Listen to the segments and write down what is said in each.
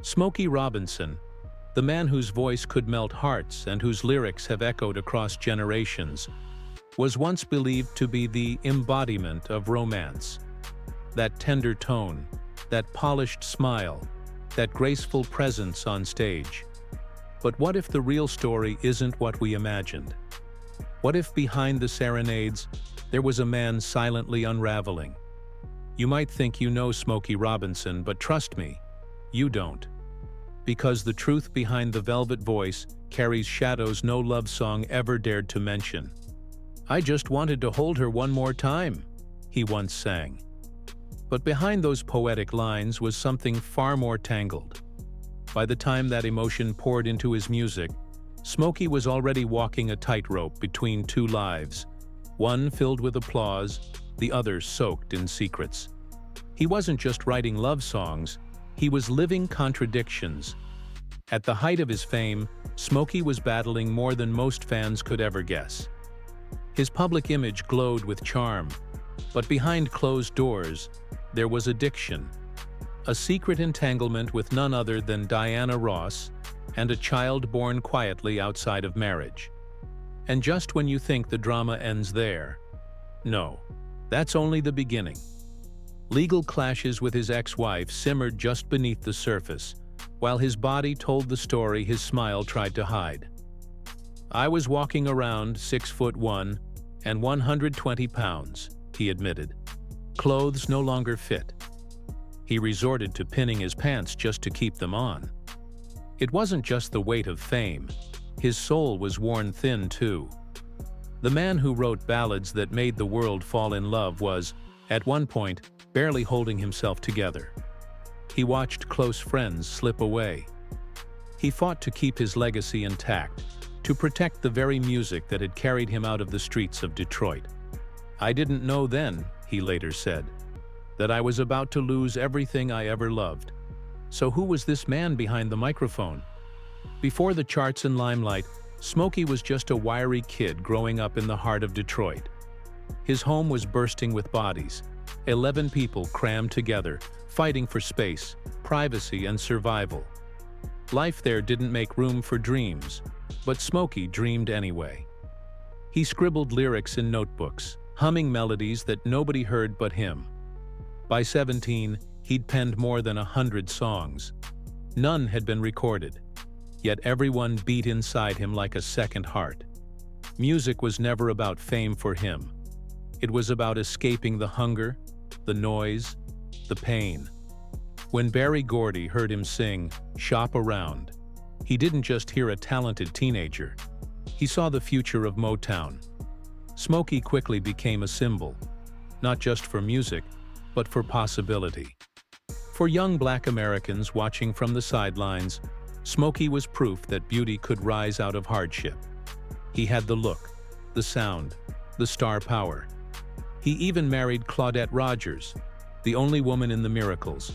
Smokey Robinson, the man whose voice could melt hearts and whose lyrics have echoed across generations, was once believed to be the embodiment of romance. That tender tone, that polished smile, that graceful presence on stage. But what if the real story isn't what we imagined? What if behind the serenades, there was a man silently unraveling? You might think you know Smokey Robinson, but trust me, you don't. Because the truth behind the velvet voice carries shadows no love song ever dared to mention. "I just wanted to hold her one more time," he once sang. But behind those poetic lines was something far more tangled. By the time that emotion poured into his music, Smokey was already walking a tightrope between two lives, one filled with applause, the other soaked in secrets. He wasn't just writing love songs, he was living contradictions. At the height of his fame, Smokey was battling more than most fans could ever guess. His public image glowed with charm, but behind closed doors, there was addiction. A secret entanglement with none other than Diana Ross, and a child born quietly outside of marriage. And just when you think the drama ends there, no, that's only the beginning. Legal clashes with his ex-wife simmered just beneath the surface, while his body told the story his smile tried to hide. "I was walking around 6'1" and 120 pounds, he admitted. Clothes no longer fit. He resorted to pinning his pants just to keep them on. It wasn't just the weight of fame, his soul was worn thin too. The man who wrote ballads that made the world fall in love was, at one point, barely holding himself together. He watched close friends slip away. He fought to keep his legacy intact, to protect the very music that had carried him out of the streets of Detroit. "I didn't know then," he later said, "that I was about to lose everything I ever loved." So who was this man behind the microphone? Before the charts and limelight, Smokey was just a wiry kid growing up in the heart of Detroit. His home was bursting with bodies, 11 people crammed together, fighting for space, privacy, and survival. Life there didn't make room for dreams, but Smokey dreamed anyway. He scribbled lyrics in notebooks, humming melodies that nobody heard but him. By 17, he'd penned more than 100 songs. None had been recorded, yet everyone beat inside him like a second heart. Music was never about fame for him. It was about escaping the hunger, the noise, the pain. When Barry Gordy heard him sing "Shop Around," he didn't just hear a talented teenager. He saw the future of Motown. Smokey quickly became a symbol, not just for music, but for possibility. For young Black Americans watching from the sidelines, Smokey was proof that beauty could rise out of hardship. He had the look, the sound, the star power. He even married Claudette Rogers, the only woman in the Miracles,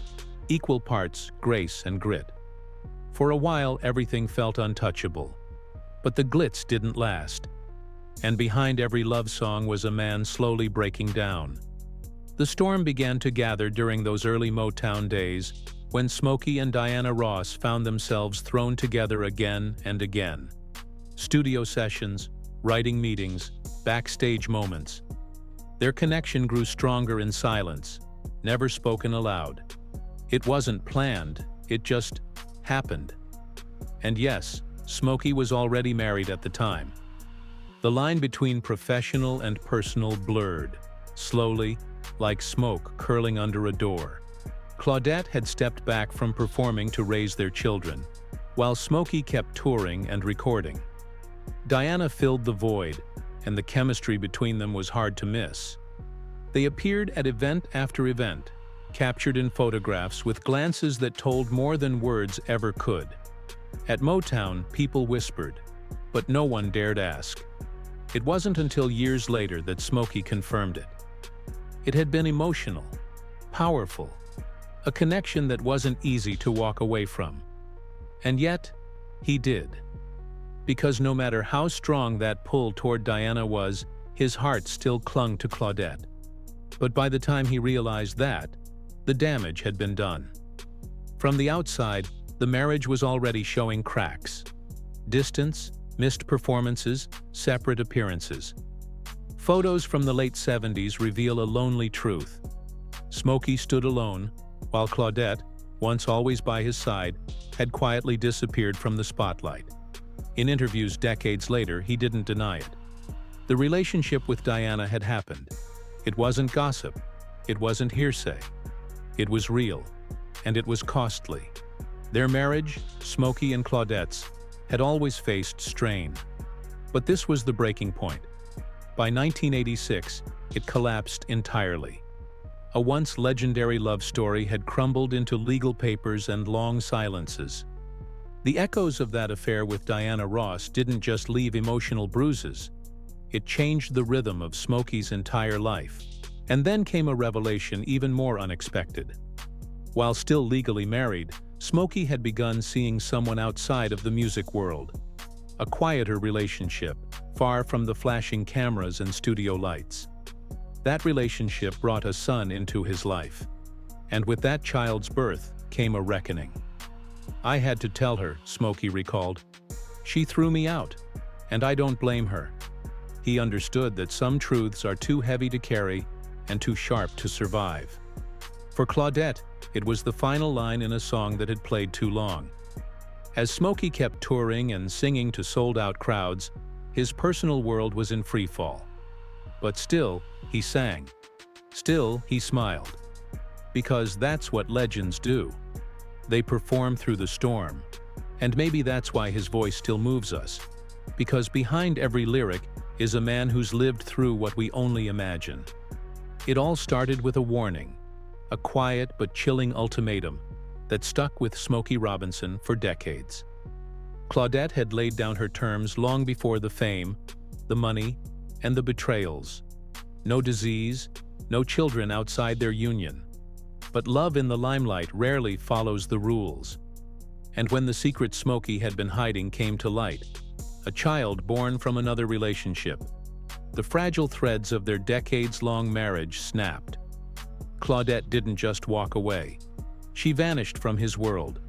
equal parts grace and grit. For a while, everything felt untouchable. But the glitz didn't last. And behind every love song was a man slowly breaking down. The storm began to gather during those early Motown days, when Smokey and Diana Ross found themselves thrown together again and again. Studio sessions, writing meetings, backstage moments. Their connection grew stronger in silence, never spoken aloud. It wasn't planned, it just happened. And yes, Smokey was already married at the time. The line between professional and personal blurred, slowly, like smoke curling under a door. Claudette had stepped back from performing to raise their children, while Smokey kept touring and recording. Diana filled the void, and the chemistry between them was hard to miss. They appeared at event after event, captured in photographs with glances that told more than words ever could. At Motown, people whispered, but no one dared ask. It wasn't until years later that Smokey confirmed it. It had been emotional, powerful, a connection that wasn't easy to walk away from. And yet, he did. Because no matter how strong that pull toward Diana was, his heart still clung to Claudette. But by the time he realized that, the damage had been done. From the outside, The marriage was already showing cracks. Distance, missed performances, separate appearances. Photos from the late 70s reveal a lonely truth. Smokey stood alone, while Claudette, once always by his side, had quietly disappeared from the spotlight. In interviews decades later, he didn't deny it. The relationship with Diana had happened. It wasn't gossip. It wasn't hearsay. It was real, and it was costly. Their marriage, Smokey and Claudette's, had always faced strain. But this was the breaking point. By 1986, it collapsed entirely. A once legendary love story had crumbled into legal papers and long silences. The echoes of that affair with Diana Ross didn't just leave emotional bruises. It changed the rhythm of Smokey's entire life. And then came a revelation even more unexpected. While still legally married, Smokey had begun seeing someone outside of the music world. A quieter relationship, far from the flashing cameras and studio lights. That relationship brought a son into his life. And with that child's birth came a reckoning. "I had to tell her," Smokey recalled. "She threw me out, and I don't blame her." He understood that some truths are too heavy to carry and too sharp to survive. For Claudette, it was the final line in a song that had played too long. As Smokey kept touring and singing to sold-out crowds, his personal world was in freefall. But still, he sang. Still, he smiled. Because that's what legends do. They perform through the storm. And maybe that's why his voice still moves us. Because behind every lyric is a man who's lived through what we only imagine. It all started with a warning, a quiet but chilling ultimatum that stuck with Smokey Robinson for decades. Claudette had laid down her terms long before the fame, the money, and the betrayals. No disease, no children outside their union. But love in the limelight rarely follows the rules. And when the secret Smokey had been hiding came to light, a child born from another relationship, the fragile threads of their decades-long marriage snapped. Claudette didn't just walk away. She vanished from his world,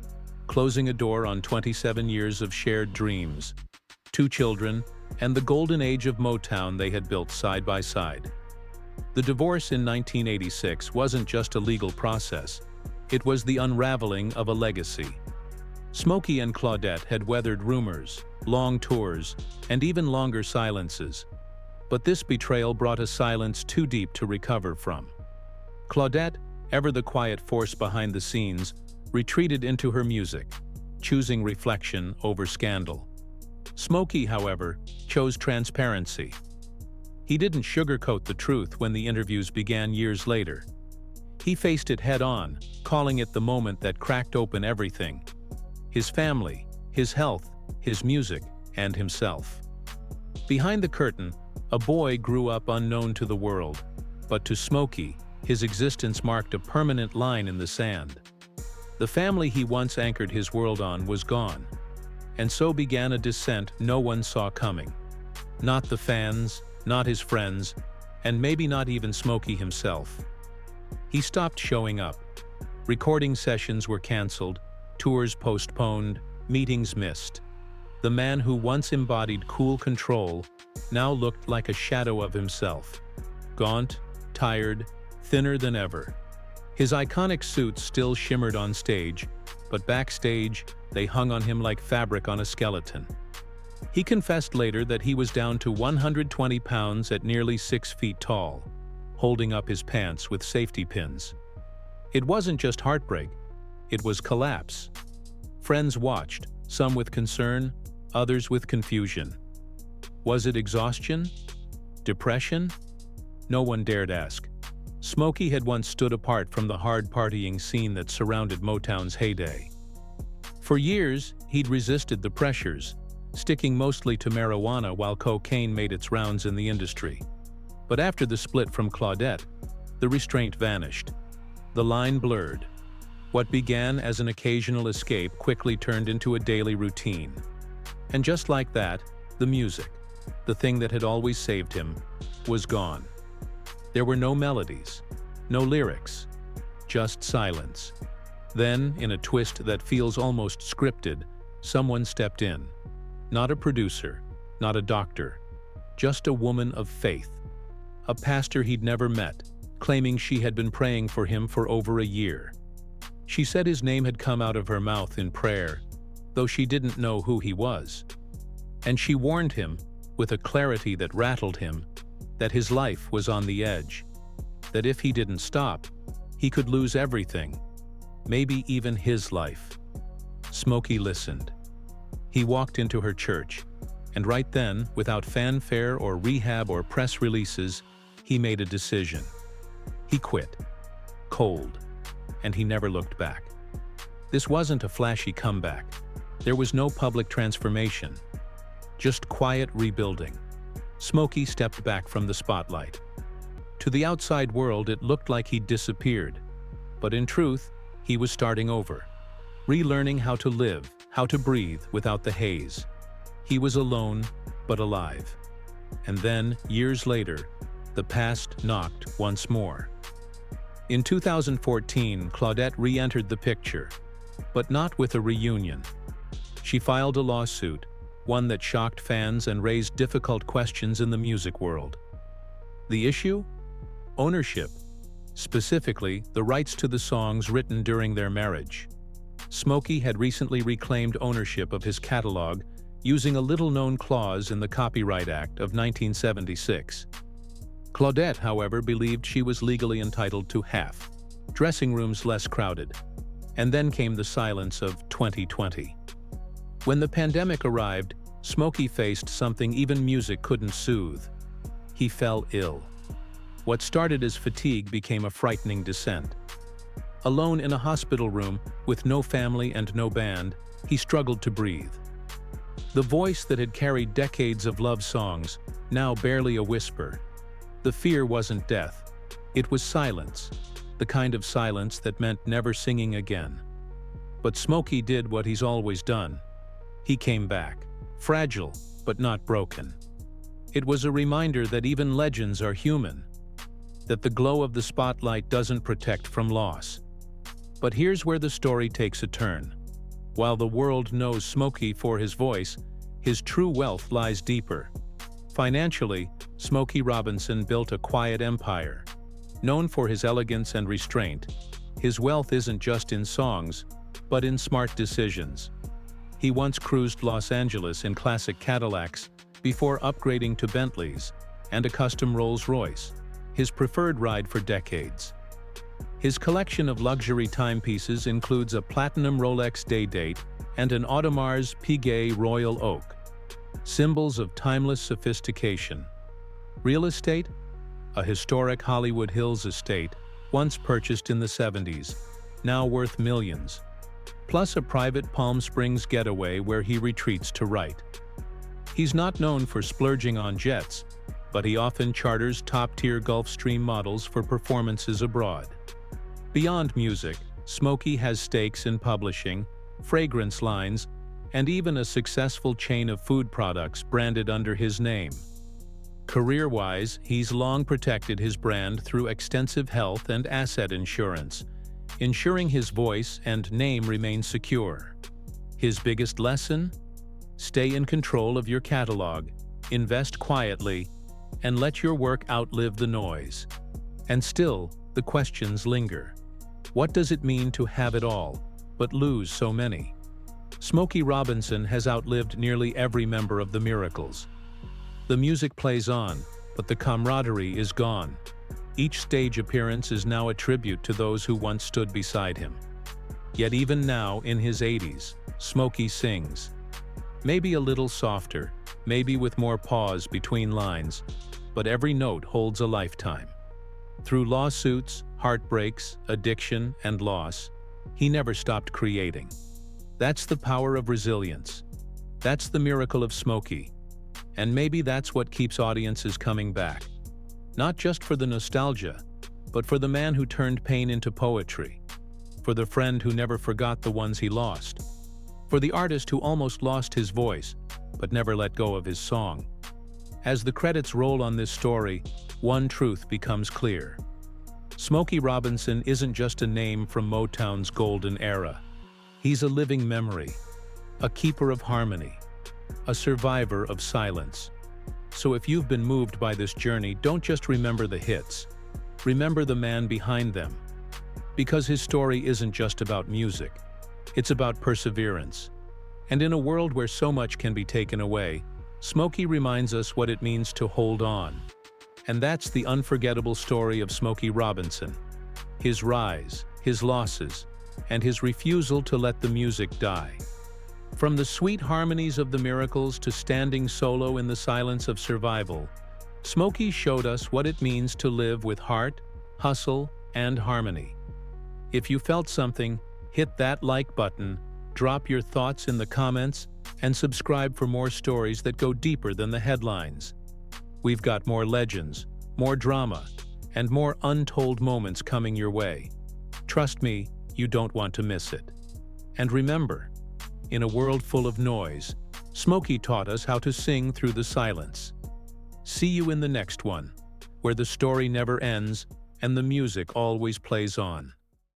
closing a door on 27 years of shared dreams, 2 children, and the golden age of Motown they had built side by side. The divorce in 1986 wasn't just a legal process, it was the unraveling of a legacy. Smokey and Claudette had weathered rumors, long tours, and even longer silences. But this betrayal brought a silence too deep to recover from. Claudette, ever the quiet force behind the scenes, retreated into her music, choosing reflection over scandal. Smokey, however, chose transparency. He didn't sugarcoat the truth when the interviews began years later. He faced it head-on, calling it the moment that cracked open everything: his family, his health, his music, and himself. Behind the curtain, a boy grew up unknown to the world, but to Smokey, his existence marked a permanent line in the sand. The family he once anchored his world on was gone, and so began a descent no one saw coming. Not the fans, not his friends, and maybe not even Smokey himself. He stopped showing up. Recording sessions were canceled, tours postponed, meetings missed. The man who once embodied cool control now looked like a shadow of himself. Gaunt, tired, thinner than ever. His iconic suits still shimmered on stage, but backstage, they hung on him like fabric on a skeleton. He confessed later that he was down to 120 pounds at nearly 6 feet tall, holding up his pants with safety pins. It wasn't just heartbreak, it was collapse. Friends watched, some with concern, others with confusion. Was it exhaustion? Depression? No one dared ask. Smokey had once stood apart from the hard partying scene that surrounded Motown's heyday. For years, he'd resisted the pressures, sticking mostly to marijuana while cocaine made its rounds in the industry. But after the split from Claudette, the restraint vanished. The line blurred. What began as an occasional escape quickly turned into a daily routine. And just like that, the music, the thing that had always saved him, was gone. There were no melodies, no lyrics, just silence. Then, in a twist that feels almost scripted, someone stepped in. Not a producer, not a doctor, just a woman of faith. A pastor he'd never met, claiming she had been praying for him for over a year. She said his name had come out of her mouth in prayer, though she didn't know who he was. And she warned him, with a clarity that rattled him, that his life was on the edge, that if he didn't stop, he could lose everything, maybe even his life. Smokey listened. He walked into her church, and right then, without fanfare or rehab or press releases, he made a decision. He quit. Cold. And he never looked back. This wasn't a flashy comeback. There was no public transformation. Just quiet rebuilding. Smokey stepped back from the spotlight. To the outside world, it looked like he'd disappeared. But in truth, he was starting over. Relearning how to live, how to breathe without the haze. He was alone, but alive. And then, years later, the past knocked once more. In 2014, Claudette re-entered the picture, but not with a reunion. She filed a lawsuit, one that shocked fans and raised difficult questions in the music world. The issue? Ownership. Specifically, the rights to the songs written during their marriage. Smokey had recently reclaimed ownership of his catalog using a little-known clause in the Copyright Act of 1976. Claudette, however, believed she was legally entitled to half, dressing rooms less crowded. And then came the silence of 2020. When the pandemic arrived, Smokey faced something even music couldn't soothe. He fell ill. What started as fatigue became a frightening descent. Alone in a hospital room, with no family and no band, he struggled to breathe. The voice that had carried decades of love songs, now barely a whisper. The fear wasn't death. It was silence, the kind of silence that meant never singing again. But Smokey did what he's always done. He came back, fragile, but not broken. It was a reminder that even legends are human, that the glow of the spotlight doesn't protect from loss. But here's where the story takes a turn. While the world knows Smokey for his voice, his true wealth lies deeper. Financially, Smokey Robinson built a quiet empire. Known for his elegance and restraint, his wealth isn't just in songs, but in smart decisions. He once cruised Los Angeles in classic Cadillacs before upgrading to Bentleys and a custom Rolls-Royce, his preferred ride for decades. His collection of luxury timepieces includes a platinum Rolex Day-Date and an Audemars Piguet Royal Oak, symbols of timeless sophistication. Real estate? A historic Hollywood Hills estate, once purchased in the 70s, now worth millions. Plus a private Palm Springs getaway where he retreats to write. He's not known for splurging on jets, but he often charters top-tier Gulfstream models for performances abroad. Beyond music, Smokey has stakes in publishing, fragrance lines, and even a successful chain of food products branded under his name. Career-wise, he's long protected his brand through extensive health and asset insurance, ensuring his voice and name remain secure. His biggest lesson? Stay in control of your catalog, invest quietly, and let your work outlive the noise. And still, the questions linger. What does it mean to have it all, but lose so many? Smokey Robinson has outlived nearly every member of the Miracles. The music plays on, but the camaraderie is gone. Each stage appearance is now a tribute to those who once stood beside him. Yet even now, in his 80s, Smokey sings. Maybe a little softer, maybe with more pause between lines, but every note holds a lifetime. Through lawsuits, heartbreaks, addiction, and loss, he never stopped creating. That's the power of resilience. That's the miracle of Smokey. And maybe that's what keeps audiences coming back. Not just for the nostalgia, but for the man who turned pain into poetry. For the friend who never forgot the ones he lost. For the artist who almost lost his voice, but never let go of his song. As the credits roll on this story, one truth becomes clear. Smokey Robinson isn't just a name from Motown's golden era. He's a living memory, a keeper of harmony, a survivor of silence. So if you've been moved by this journey, don't just remember the hits. Remember the man behind them. Because his story isn't just about music. It's about perseverance. And in a world where so much can be taken away, Smokey reminds us what it means to hold on. And that's the unforgettable story of Smokey Robinson. His rise, his losses, and his refusal to let the music die. From the sweet harmonies of the Miracles to standing solo in the silence of survival, Smokey showed us what it means to live with heart, hustle, and harmony. If you felt something, hit that like button, drop your thoughts in the comments, and subscribe for more stories that go deeper than the headlines. We've got more legends, more drama, and more untold moments coming your way. Trust me, you don't want to miss it. And remember, in a world full of noise, Smokey taught us how to sing through the silence. See you in the next one, where the story never ends and the music always plays on.